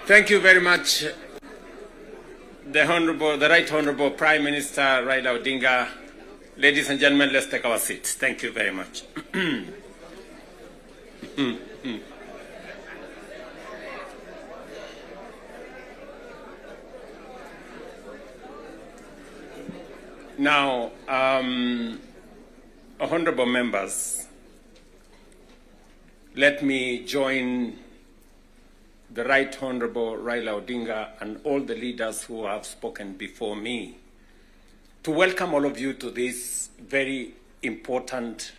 Thank you very much, the Right Honorable Prime Minister Raila Odinga. Ladies and gentlemen, let's take our seats. Thank you very much. Now, honorable members, let me join the Right Honorable Raila Odinga and all the leaders who have spoken before me to welcome all of you to this very important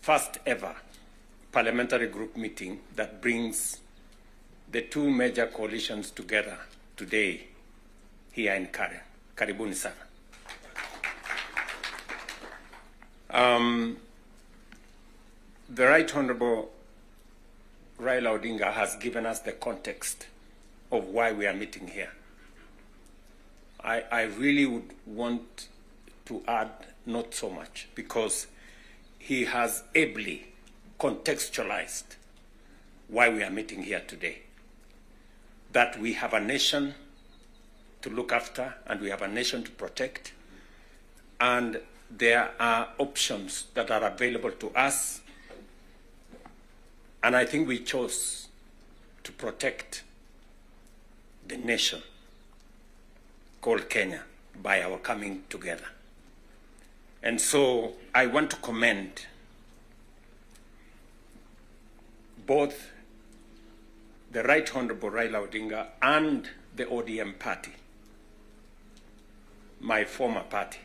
first ever parliamentary group meeting that brings the two major coalitions together today here in Karen. Karibuni sana. The Right Honorable Raila Odinga has given us the context of why we are meeting here. I really would want to add not so much, because he has ably contextualized why we are meeting here today. That we have a nation to look after and we have a nation to protect, and there are options that are available to us, and I think we chose to protect the nation called Kenya by our coming together. And so I want to commend both the Right Honorable Raila Odinga and the ODM party, my former party,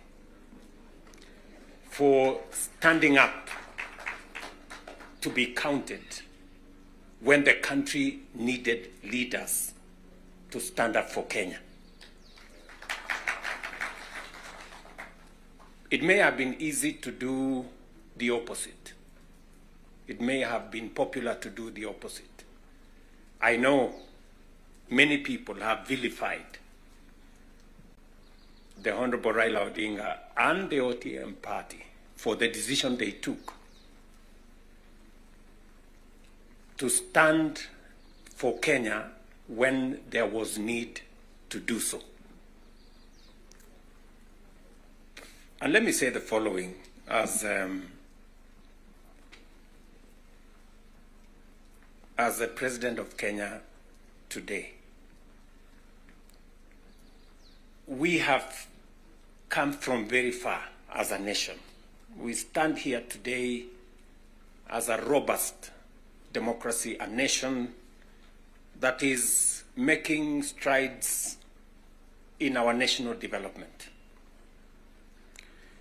for standing up to be counted when the country needed leaders to stand up for Kenya. It may have been easy to do the opposite. It may have been popular to do the opposite. I know many people have vilified the Honorable Raila Odinga and the ODM party for the decision they took to stand for Kenya when there was need to do so. And let me say the following as the President of Kenya today. We have come from very far as a nation. We stand here today as a robust democracy, a nation that is making strides in our national development.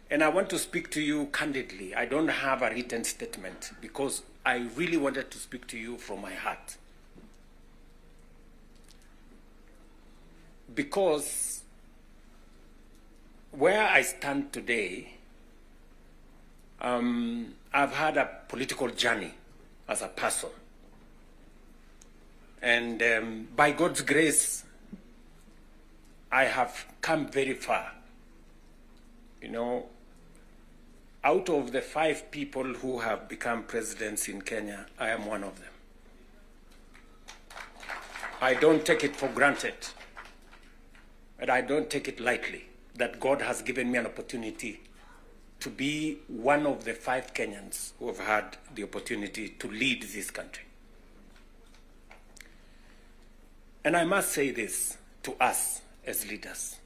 And I want to speak to you candidly. I don't have a written statement because I really wanted to speak to you from my heart. Because where I stand today, I've had a political journey as a person. And by God's grace, I have come very far. You know, out of the 5 people who have become presidents in Kenya, I am one of them. I don't take it for granted, and I don't take it lightly that God has given me an opportunity to be one of the 5 Kenyans who have had the opportunity to lead this country. And I must say this to us as leaders,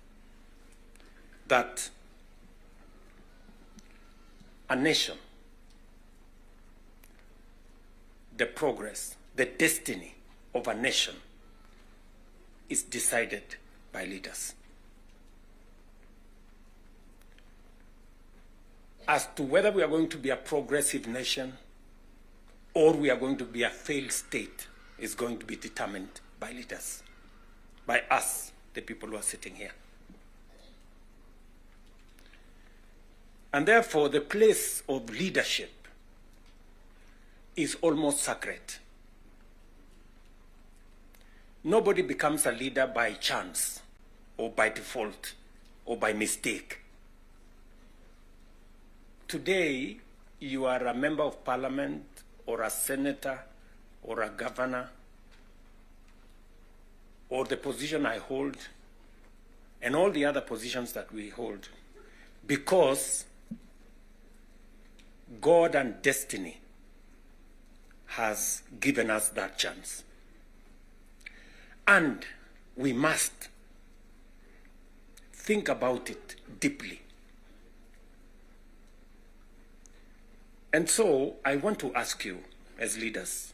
that a nation, the progress, the destiny of a nation is decided by leaders. As to whether we are going to be a progressive nation or we are going to be a failed state is going to be determined by leaders, by us, the people who are sitting here. And therefore, the place of leadership is almost sacred. Nobody becomes a leader by chance or by default or by mistake. Today, you are a member of parliament or a senator or a governor or the position I hold and all the other positions that we hold because God and destiny has given us that chance. And we must think about it deeply. And so I want to ask you as leaders,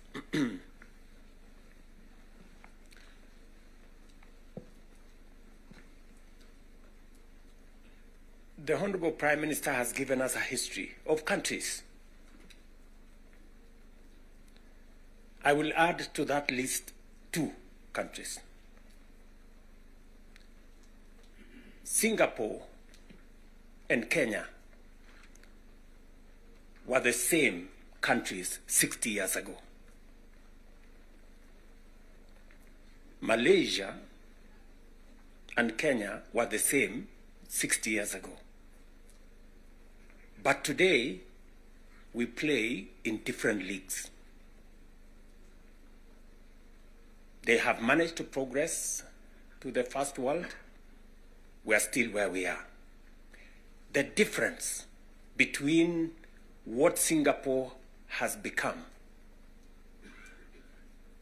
the Honorable Prime Minister has given us a history of countries. I will add to that list 2 countries. Singapore and Kenya were the same countries 60 years ago. Malaysia and Kenya were the same 60 years ago. But today, we play in different leagues. They have managed to progress to the first world. We are still where we are. The difference between what Singapore has become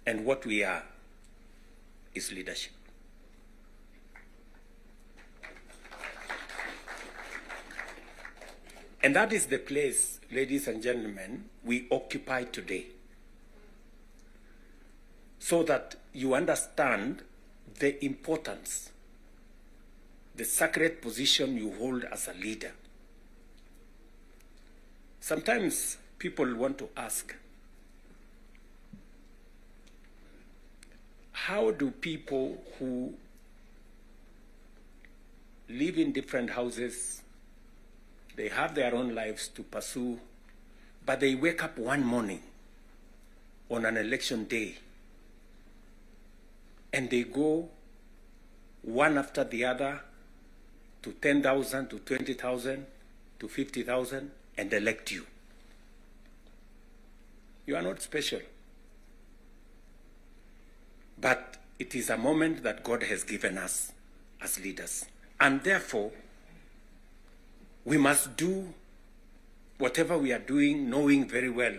and what we are is leadership. And that is the place, ladies and gentlemen, we occupy today. So that you understand the importance, the sacred position you hold as a leader. Sometimes people want to ask, how do people who live in different houses, they have their own lives to pursue, but they wake up one morning on an election day and they go one after the other to 10,000, to 20,000, to 50,000 and elect you? You are not special. But it is a moment that God has given us as leaders. And therefore, we must do whatever we are doing, knowing very well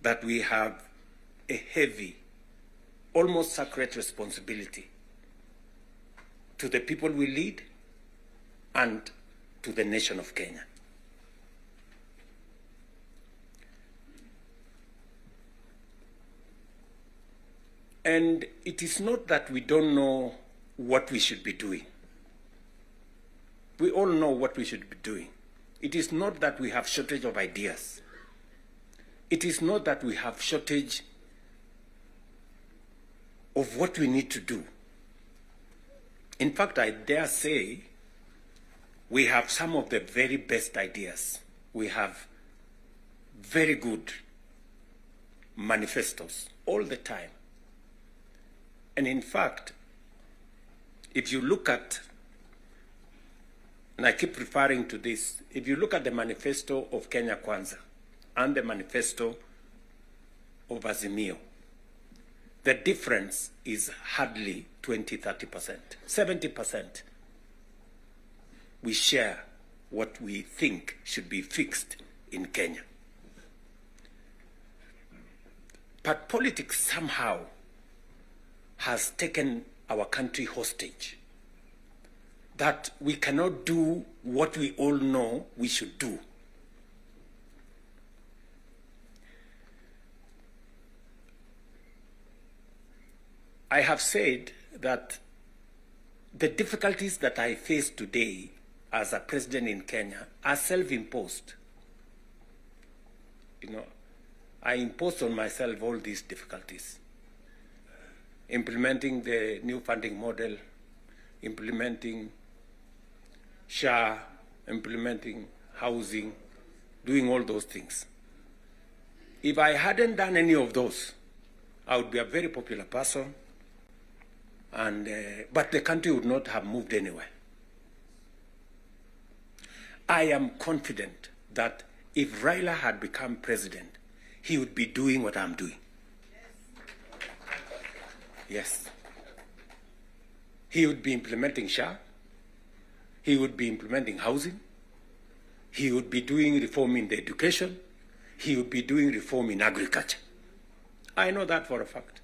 that we have a heavy, almost sacred responsibility to the people we lead and to the nation of Kenya. And it is not that we don't know what we should be doing. We all know what we should be doing. It is not that we have shortage of ideas. It is not that we have shortage of what we need to do. In fact, I dare say we have some of the very best ideas. We have very good manifestos all the time. And in fact, if you look at, and I keep referring to this, if you look at the manifesto of Kenya Kwanza and the manifesto of Azimio, the difference is hardly 20-30%, 70%. We share what we think should be fixed in Kenya. But politics somehow has taken our country hostage, that we cannot do what we all know we should do. I have said that the difficulties that I face today as a president in Kenya are self-imposed. You know, I imposed on myself all these difficulties. Implementing the new funding model, implementing SHA, implementing housing, doing all those things. If I hadn't done any of those, I would be a very popular person, and but the country would not have moved anywhere. I am confident that if Raila had become president, he would be doing what I'm doing. Yes. he would be implementing SHA, he would be implementing housing, he would be doing reform in the education, he would be doing reform in agriculture. I know that for a fact,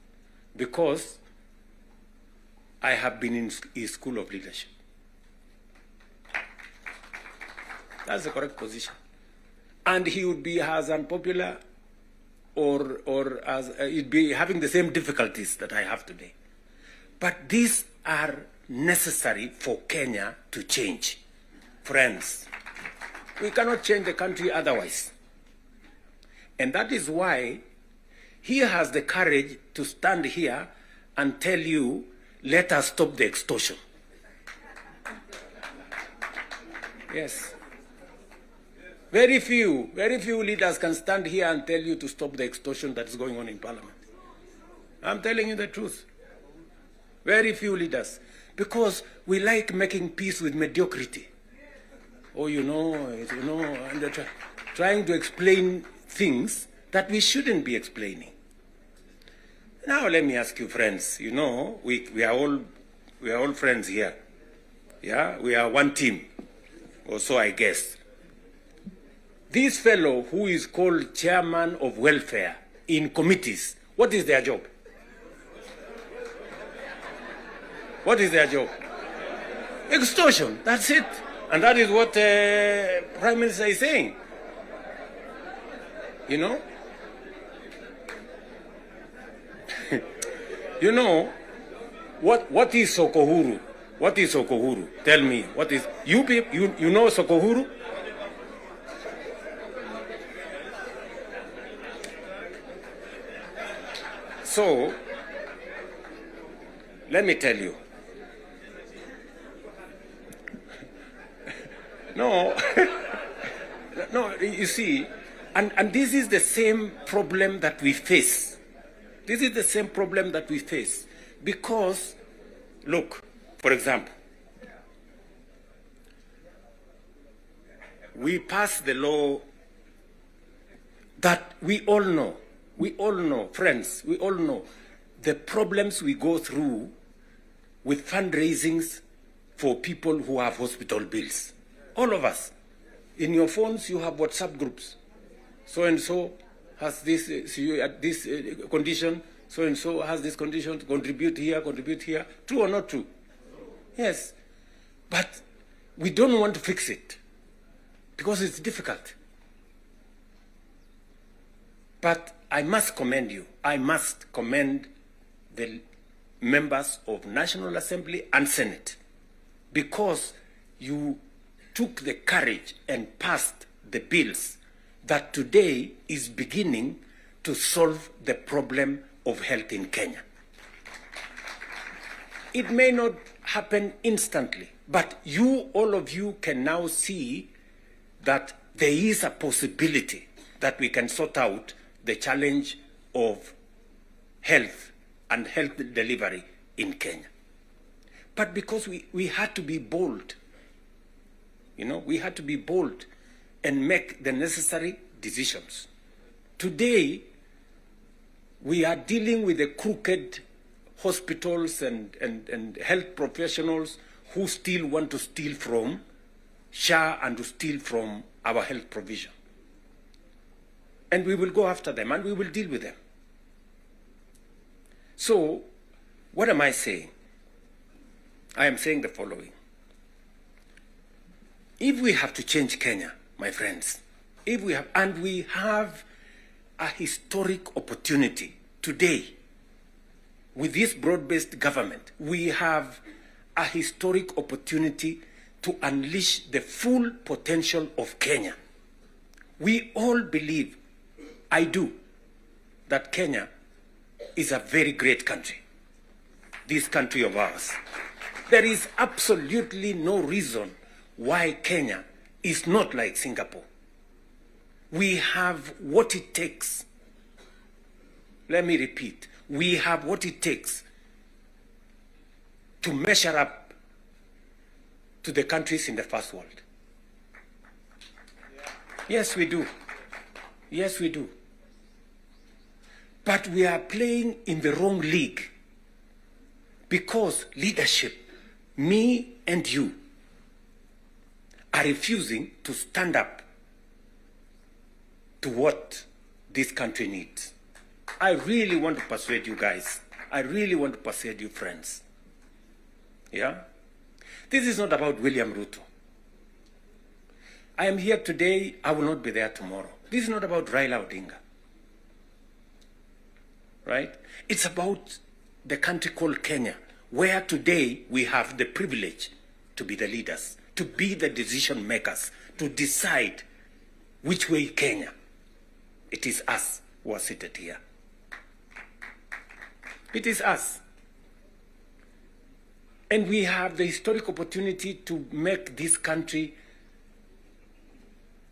because I have been in his school of leadership. That's the correct position. And he would be as unpopular or as he'd be having the same difficulties that I have today. But these are necessary for Kenya to change. Friends, we cannot change the country otherwise. And that is why he has the courage to stand here and tell you, let us stop the extortion. Yes. Very few leaders can stand here and tell you to stop the extortion that is going on in Parliament. I'm telling you the truth. Very few leaders. Because we like making peace with mediocrity. Oh, and they're trying to explain things that we shouldn't be explaining. Now let me ask you, friends, we are all friends here. Yeah, we are one team, or so I guess. This fellow who is called chairman of welfare in committees, what is their job? What is their job? Extortion, that's it. And that is what Prime Minister is saying. What is Sokohuru? What is Sokohuru? Tell me, what is, you know Sokohuru? So, let me tell you. No, you see, and this is the same problem that we face. This is the same problem that we face. Because, look, for example, we passed the law that we all know, friends, we all know the problems we go through with fundraisings for people who have hospital bills. All of us. In your phones, you have WhatsApp groups. So-and-so has this, this condition, so-and-so has this condition, to contribute here. True or not true? Yes. But we don't want to fix it because it's difficult. But I must commend you. I must commend the members of National Assembly and Senate, because you took the courage and passed the bills that today is beginning to solve the problem of health in Kenya. It may not happen instantly, but all of you can now see that there is a possibility that we can sort out the challenge of health and health delivery in Kenya. But because we had to be bold, we had to be bold and make the necessary decisions. Today, we are dealing with the crooked hospitals and health professionals who still want to steal from SHA and to steal from our health provision. And we will go after them and we will deal with them. So, what am I saying? I am saying the following. If we have to change Kenya, my friends, we have a historic opportunity today with this broad-based government, we have a historic opportunity to unleash the full potential of Kenya. We all believe, I do, that Kenya is a very great country, this country of ours. There is absolutely no reason why Kenya is not like Singapore. We have what it takes. Let me repeat. We have what it takes to measure up to the countries in the first world. Yes, we do. Yes, we do. But we are playing in the wrong league because leadership me and you are refusing to stand up to what this country needs. I really want to persuade you guys. I really want to persuade you friends. Yeah? This is not about William Ruto. I am here today, I will not be there tomorrow. This is not about Raila Odinga. Right? It's about the country called Kenya, where today we have the privilege to be the leaders, to be the decision makers, to decide which way Kenya. It is us who are seated here. It is us. And we have the historic opportunity to make this country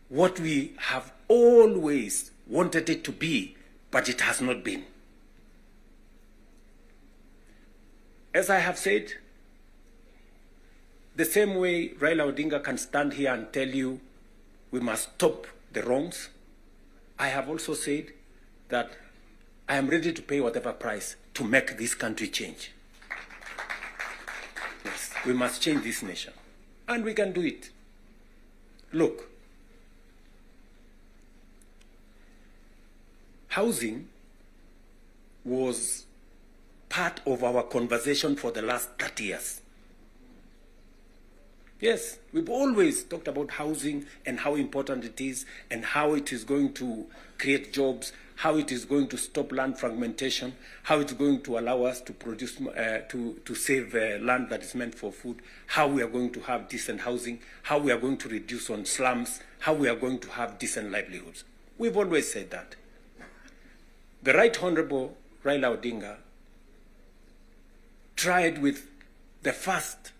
what we have always wanted it to be, but it has not been. As I have said, the same way Raila Odinga can stand here and tell you we must stop the wrongs, I have also said that I am ready to pay whatever price to make this country change. Yes, we must change this nation, and we can do it. Look, housing was part of our conversation for the last 30 years. Yes, we've always talked about housing and how important it is and how it is going to create jobs, how it is going to stop land fragmentation, how it's going to allow us to produce, to save land that is meant for food, how we are going to have decent housing, how we are going to reduce on slums, how we are going to have decent livelihoods. We've always said that. The Right Honorable Raila Odinga tried with the first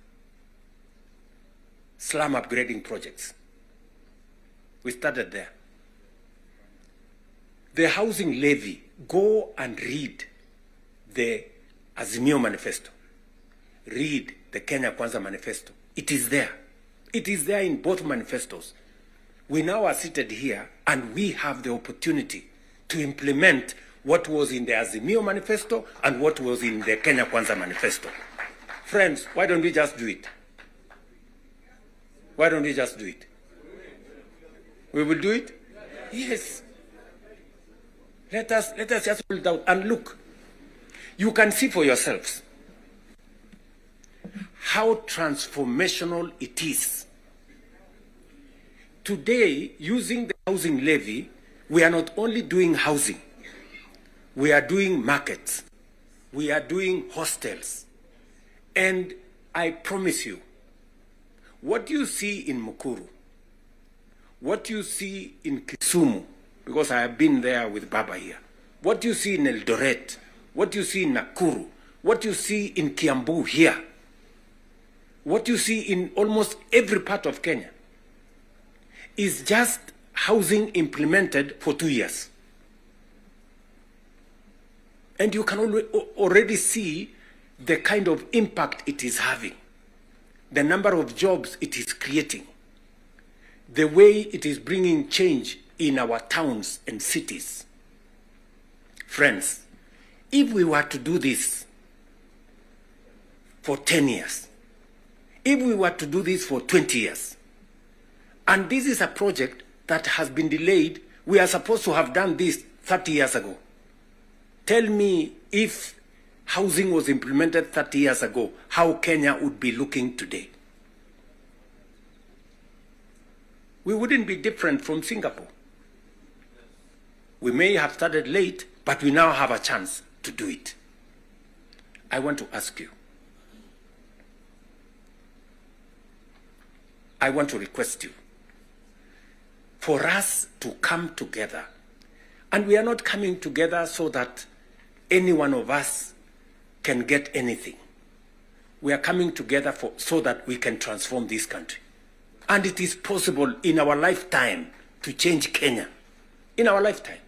slum upgrading projects. We started there. The housing levy, go and read the Azimio Manifesto. Read the Kenya Kwanza Manifesto. It is there. It is there in both manifestos. We now are seated here and we have the opportunity to implement what was in the Azimio Manifesto and what was in the Kenya Kwanza Manifesto. Friends, why don't we just do it? Why don't we just do it? We will do it? Yes. Let us just pull it out and look. You can see for yourselves how transformational it is. Today, using the housing levy, we are not only doing housing, we are doing markets, we are doing hostels. And I promise you, what you see in Mukuru, what you see in Kisumu, because I have been there with Baba here, what you see in Eldoret, what you see in Nakuru, what you see in Kiambu here, what you see in almost every part of Kenya, is just housing implemented for 2 years. And you can already see the kind of impact it is having, the number of jobs it is creating, the way it is bringing change in our towns and cities. Friends, if we were to do this for 10 years, if we were to do this for 20 years, and this is a project that has been delayed, we are supposed to have done this 30 years ago. Tell me, if housing was implemented 30 years ago, how Kenya would be looking today. We wouldn't be different from Singapore. We may have started late, but we now have a chance to do it. I want to ask you, I want to request you for us to come together. And we are not coming together so that any one of us can get anything. We are coming together so that we can transform this country. And it is possible in our lifetime to change Kenya. In our lifetime.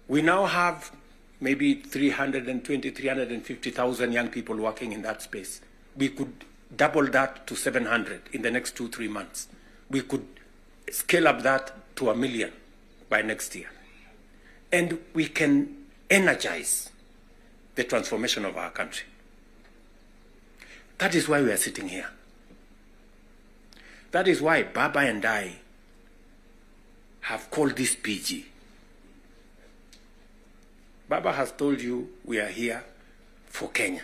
We now have maybe 320, 350,000 young people working in that space. We could double that to 700 in the next 2-3 months. We could scale up that to 1 million by next year. And we can energize the transformation of our country. That is why we are sitting here. That is why Baba and I have called this PG. Baba has told you we are here for Kenya.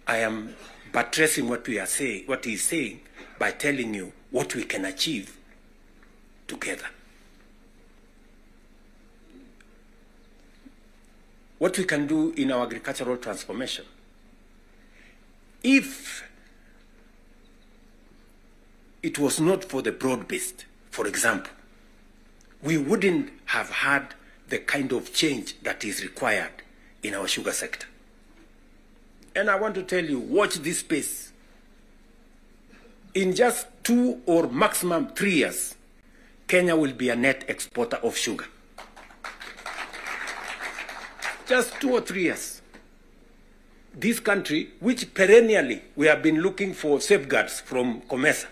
I am buttressing what we are saying, what he is saying, by telling you what we can achieve together. What we can do in our agricultural transformation. If it was not for the broad-based, for example, we wouldn't have had the kind of change that is required in our sugar sector. And I want to tell you, watch this space. In just 2 or maximum 3 years, Kenya will be a net exporter of sugar. Just 2 or 3 years. This country, which perennially we have been looking for safeguards from COMESA.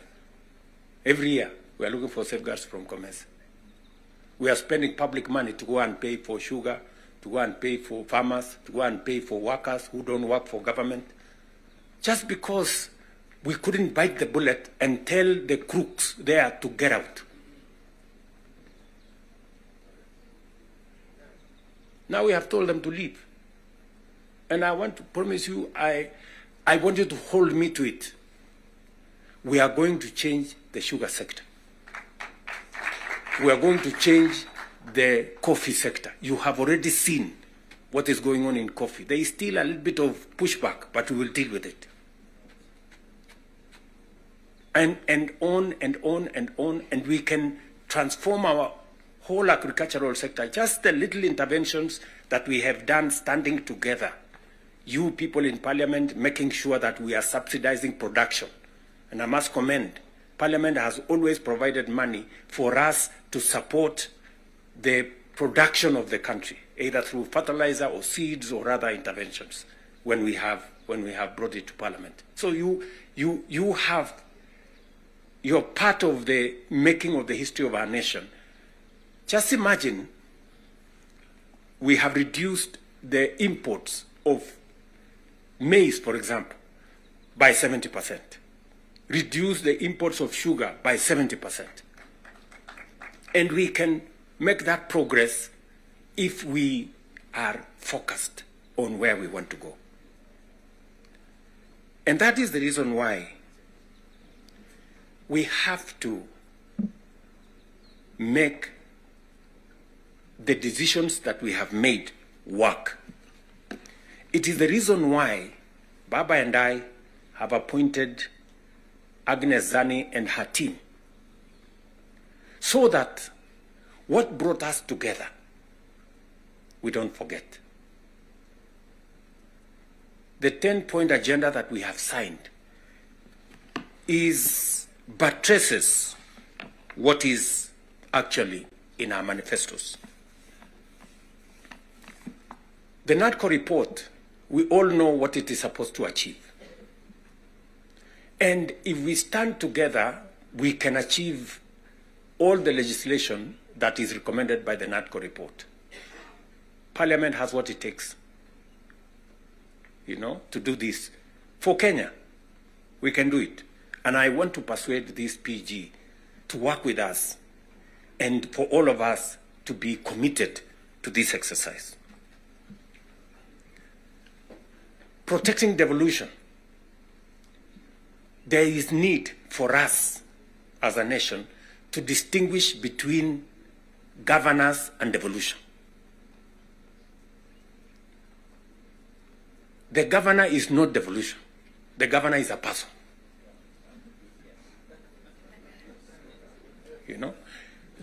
Every year, we are looking for safeguards from COMESA. We are spending public money to go and pay for sugar, to go and pay for farmers, to go and pay for workers who don't work for government, just because we couldn't bite the bullet and tell the crooks there to get out. Now we have told them to leave. And I want to promise you, I want you to hold me to it. We are going to change the sugar sector. We are going to change the coffee sector. You have already seen what is going on in coffee. There is still a little bit of pushback, but we will deal with it. And on and on and on, and we can transform our whole agricultural sector. Just the little interventions that we have done standing together. You people in Parliament making sure that we are subsidizing production. And I must commend, Parliament has always provided money for us to support the production of the country, either through fertilizer or seeds or other interventions when we have brought it to Parliament. So you're part of the making of the history of our nation. Just imagine we have reduced the imports of maize, for example, by 70%. Reduce the imports of sugar by 70%. And we can make that progress if we are focused on where we want to go. And that is the reason why we have to make the decisions that we have made work. It is the reason why Baba and I have appointed Agnes Zani and her team, so that what brought us together, we don't forget. The 10-point agenda that we have signed buttresses what is actually in our manifestos. The NADCO report, we all know what it is supposed to achieve. And if we stand together, we can achieve all the legislation that is recommended by the NADCO report. Parliament has what it takes, to do this. For Kenya, we can do it. And I want to persuade this PG to work with us and for all of us to be committed to this exercise. Protecting devolution. There is need for us as a nation to distinguish between governance and devolution. The governor is not devolution. The governor is a person.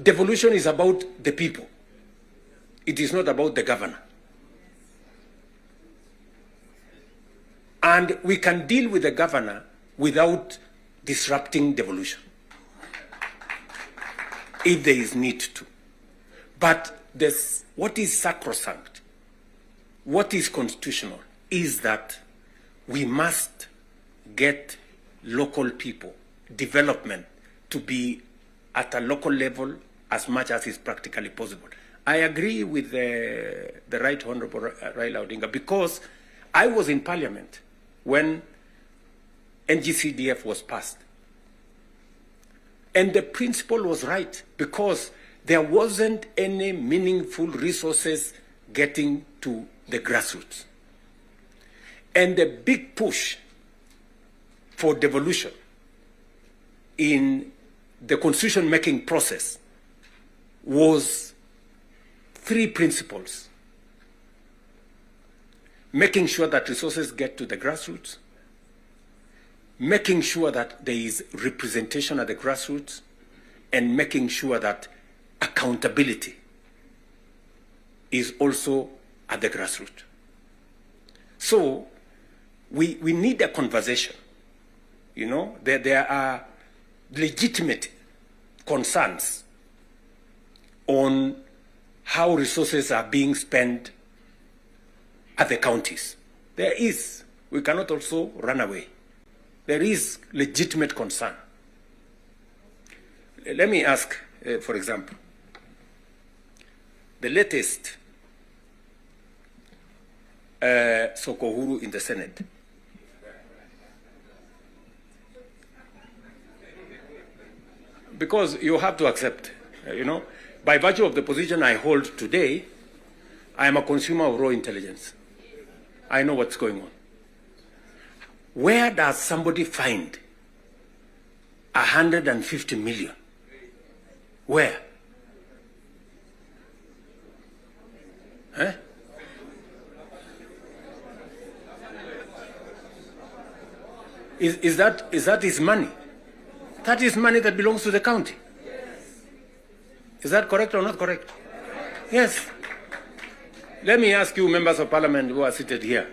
Devolution is about the people. It is not about the governor. And we can deal with the governor without disrupting devolution, if there is need to. But what is sacrosanct, what is constitutional, is that we must get local people, development, to be at a local level as much as is practically possible. I agree with the Right Honorable Raila Odinga, because I was in Parliament when NGCDF was passed. And the principle was right, because there wasn't any meaningful resources getting to the grassroots. And the big push for devolution in the constitution-making process was three principles: making sure that resources get to the grassroots, making sure that there is representation at the grassroots, and making sure that accountability is also at the grassroots. So we need a conversation. You know, there are legitimate concerns on how resources are being spent at the counties. There is. We cannot also run away. There is legitimate concern. Let me ask, for example, the latest Sokohuru in the Senate. Because you have to accept, you know, by virtue of the position I hold today, I am a consumer of raw intelligence. I know what's going on. Where does somebody find 150 million? Where? Huh? Is that his money? That is money that belongs to the county. Is that correct or not correct? Yes. Let me ask you, members of parliament who are seated here.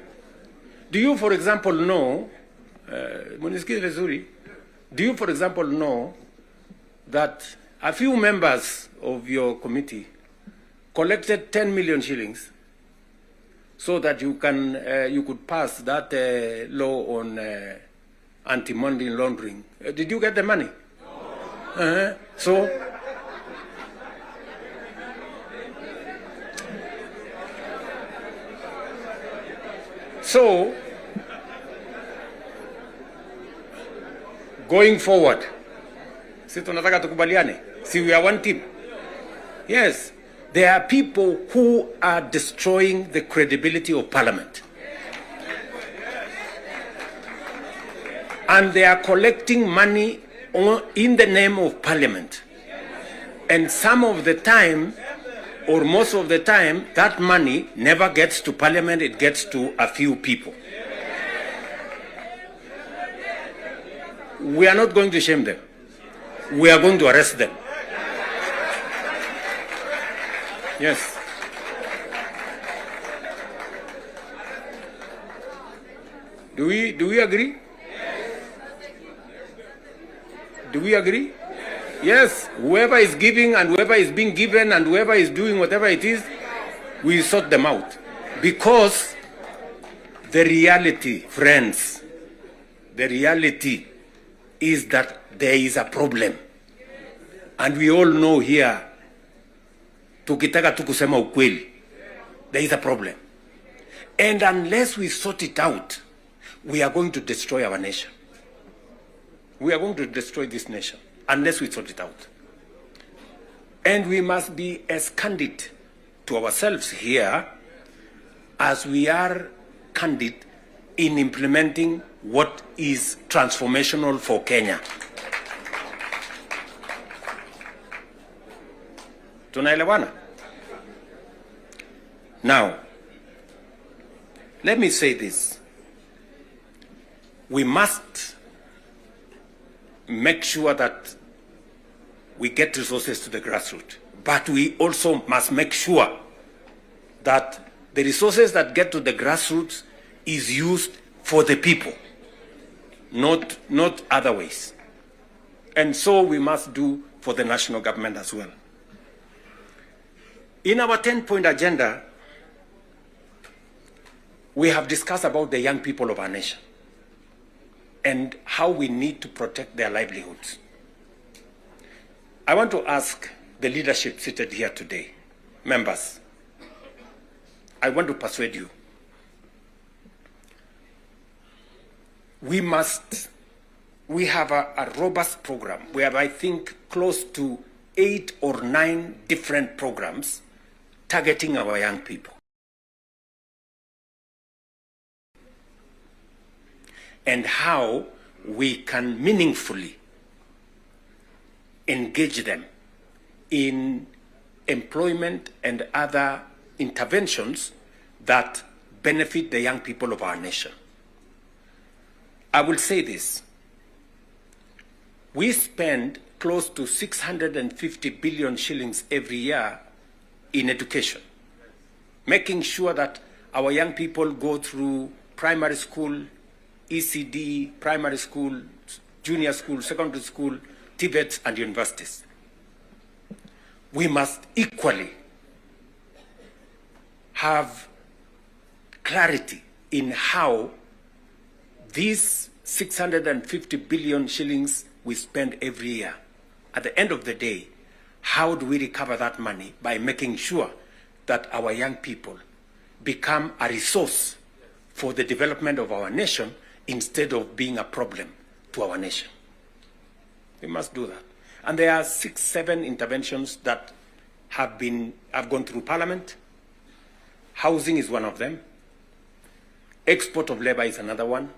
Do you, for example, know, do you, for example, know that a few members of your committee collected 10 million shillings so that you could pass that law on anti-money laundering? Did you get the money? No. So, going forward, si tunataka tukubaliane, si we are one team. Yes, there are people who are destroying the credibility of Parliament. And they are collecting money in the name of Parliament. And some of the time, or most of the time, that money never gets to Parliament, it gets to a few people. We are not going to shame them. We are going to arrest them. Yes. Do we agree? Do we agree? Yes, whoever is giving and whoever is being given and whoever is doing whatever it is, we sort them out. Because the reality, friends, the reality is that there is a problem. And we all know here, tukitaka tu kusema ukweli, there is a problem. And unless we sort it out, we are going to destroy our nation. We are going to destroy this nation unless we sort it out. And we must be as candid to ourselves here as we are candid in implementing what is transformational for Kenya. Tunaelewana? Now, let me say this. We must make sure that we get resources to the grassroots. But we also must make sure that the resources that get to the grassroots is used for the people, not other ways. And so we must do for the national government as well. In our 10-point agenda, we have discussed about the young people of our nation and how we need to protect their livelihoods. I want to ask the leadership seated here today, members, I want to persuade you. We have a robust program. We have, I think, close to 8 or 9 different programs targeting our young people. And how we can meaningfully engage them in employment and other interventions that benefit the young people of our nation. I will say this. We spend close to 650 billion shillings every year in education, making sure that our young people go through primary school, ECD, primary school, junior school, secondary school, TVETs, and universities. We must equally have clarity in how these 650 billion shillings we spend every year, at the end of the day, how do we recover that money? By making sure that our young people become a resource for the development of our nation instead of being a problem to our nation. We must do that. And there are 6, 7 interventions that have gone through Parliament. Housing is one of them. Export of labor is another one.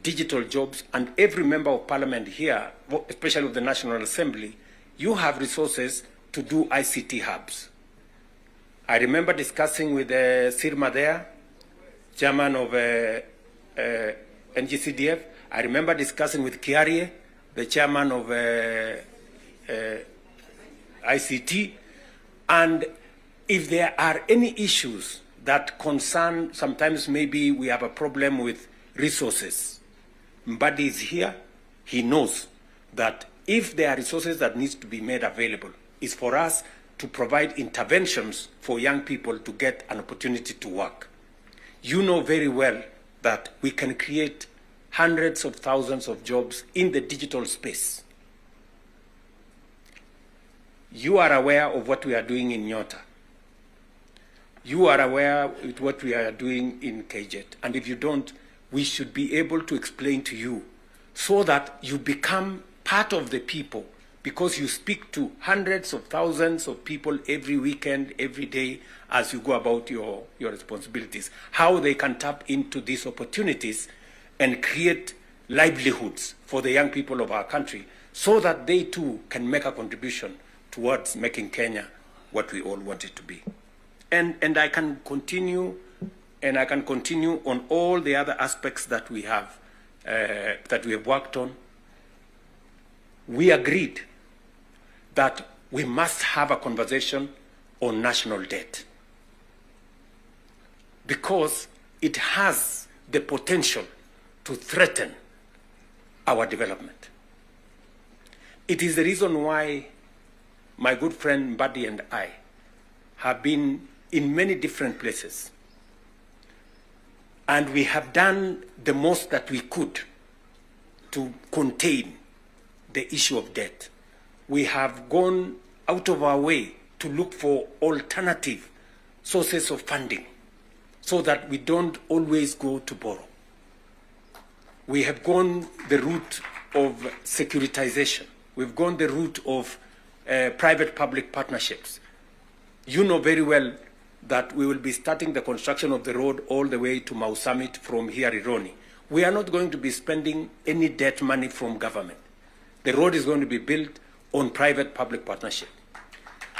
Digital jobs, and every member of Parliament here, especially of the National Assembly, you have resources to do ICT hubs. I remember discussing with Sirma there, chairman of NGCDF. I remember discussing with Kiarie, the chairman of ICT. And if there are any issues that concern, sometimes maybe we have a problem with resources, Mbadi is here. He knows that if there are resources that needs to be made available, it's for us to provide interventions for young people to get an opportunity to work. You know very well that we can create hundreds of thousands of jobs in the digital space. You are aware of what we are doing in Nyota. You are aware of what we are doing in KJet. And if you don't, we should be able to explain to you so that you become part of the people, because you speak to hundreds of thousands of people every weekend, every day, as you go about your responsibilities, how they can tap into these opportunities and create livelihoods for the young people of our country so that they too can make a contribution towards making Kenya what we all want it to be. And I can continue, and I can continue on all the other aspects that we have worked on. We agreed that we must have a conversation on national debt because it has the potential to threaten our development. It is the reason why my good friend Mbadi and I have been in many different places, and we have done the most that we could to contain the issue of debt. We have gone out of our way to look for alternative sources of funding so that we don't always go to borrow. We have gone the route of securitization. We've gone the route of private-public partnerships. You know very well that we will be starting the construction of the road all the way to Mau Summit from here, Ironi. We are not going to be spending any debt money from government. The road is going to be built on private-public partnership.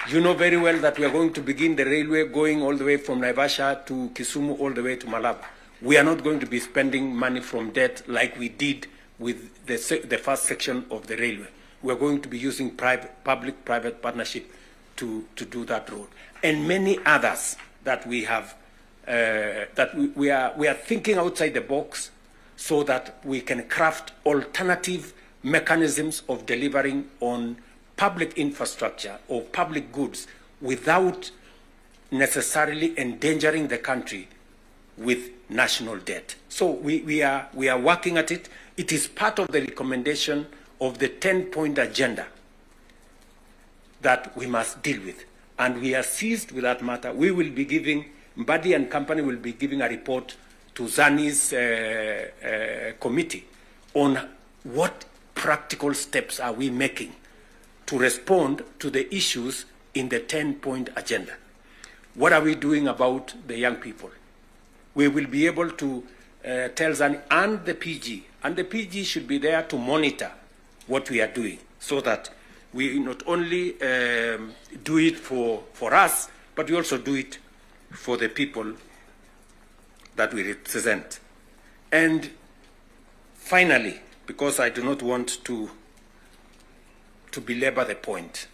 You know very well that we are going to begin the railway going all the way from Naivasha to Kisumu all the way to Malaba. We are not going to be spending money from debt like we did with the first section of the railway. We are going to be using public-private partnership to do that road. And many others that we have, we are thinking outside the box so that we can craft alternative mechanisms of delivering on public infrastructure or public goods without necessarily endangering the country with national debt. So we are working at it. It is part of the recommendation of the 10-point agenda that we must deal with. and we are seized with that matter. We will be giving, Mbadi and company will be giving a report to Zani's committee on what practical steps are we making to respond to the issues in the 10-point agenda. What are we doing about the young people? We will be able to tell Zani and the PG, and the PG should be there to monitor what we are doing so that we not only do it for us, but we also do it for the people that we represent. And finally, because I do not want to belabor the point,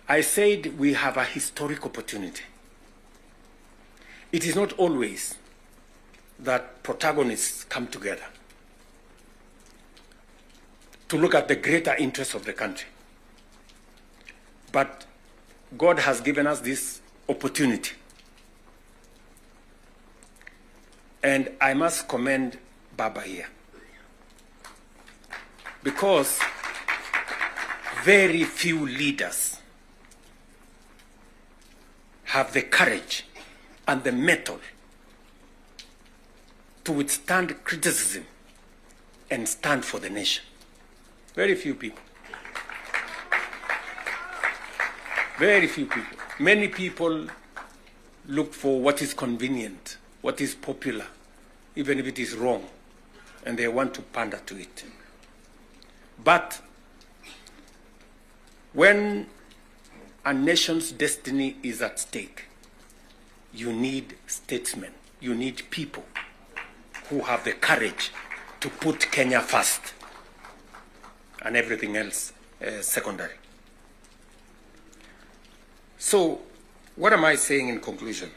I said we have a historic opportunity. It is not always that protagonists come together to look at the greater interests of the country. But God has given us this opportunity. And I must commend Baba here, because very few leaders have the courage and the mettle to withstand criticism and stand for the nation. Very few people. Very few people. Many people look for what is convenient, what is popular, even if it is wrong, and they want to pander to it. But when a nation's destiny is at stake, you need statesmen, you need people who have the courage to put Kenya first and everything else secondary. So, what am I saying in conclusion?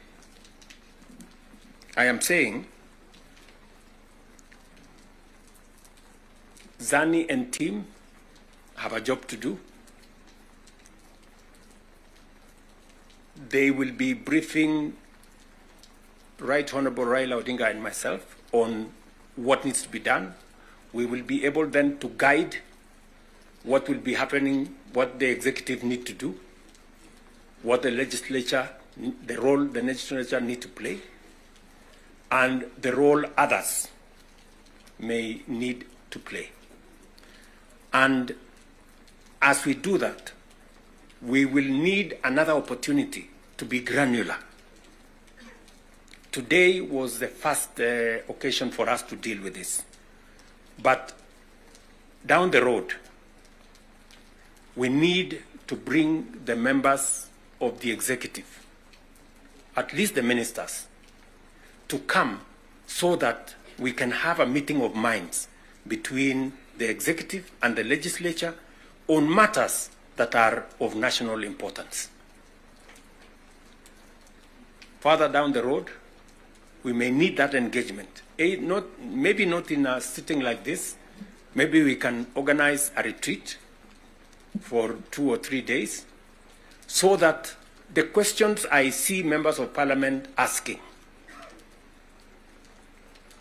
I am saying Zani and team have a job to do. They will be briefing Right Honorable Raila Odinga and myself on what needs to be done. We will be able then to guide what will be happening, what the executive need to do, what the legislature, the role the legislature need to play, and the role others may need to play. And as we do that, we will need another opportunity to be granular. Today was the first occasion for us to deal with this. But down the road, we need to bring the members of the executive, at least the ministers, to come so that we can have a meeting of minds between the executive and the legislature on matters that are of national importance. Further down the road, we may need that engagement. Maybe not in a sitting like this. Maybe we can organize a retreat for 2 or 3 days so that the questions I see members of parliament asking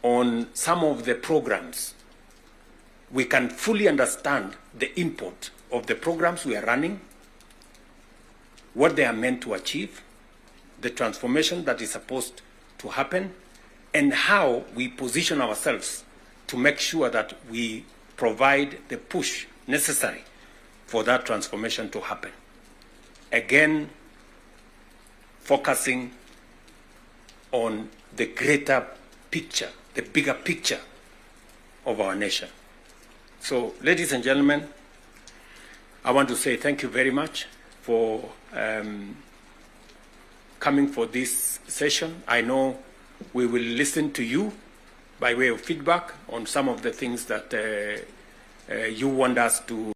on some of the programs, we can fully understand the import of the programs we are running, what they are meant to achieve, the transformation that is supposed to happen, and how we position ourselves to make sure that we provide the push necessary for that transformation to happen. Again, focusing on the greater picture, the bigger picture of our nation. So, ladies and gentlemen, I want to say thank you very much for coming for this session. I know we will listen to you by way of feedback on some of the things that you want us to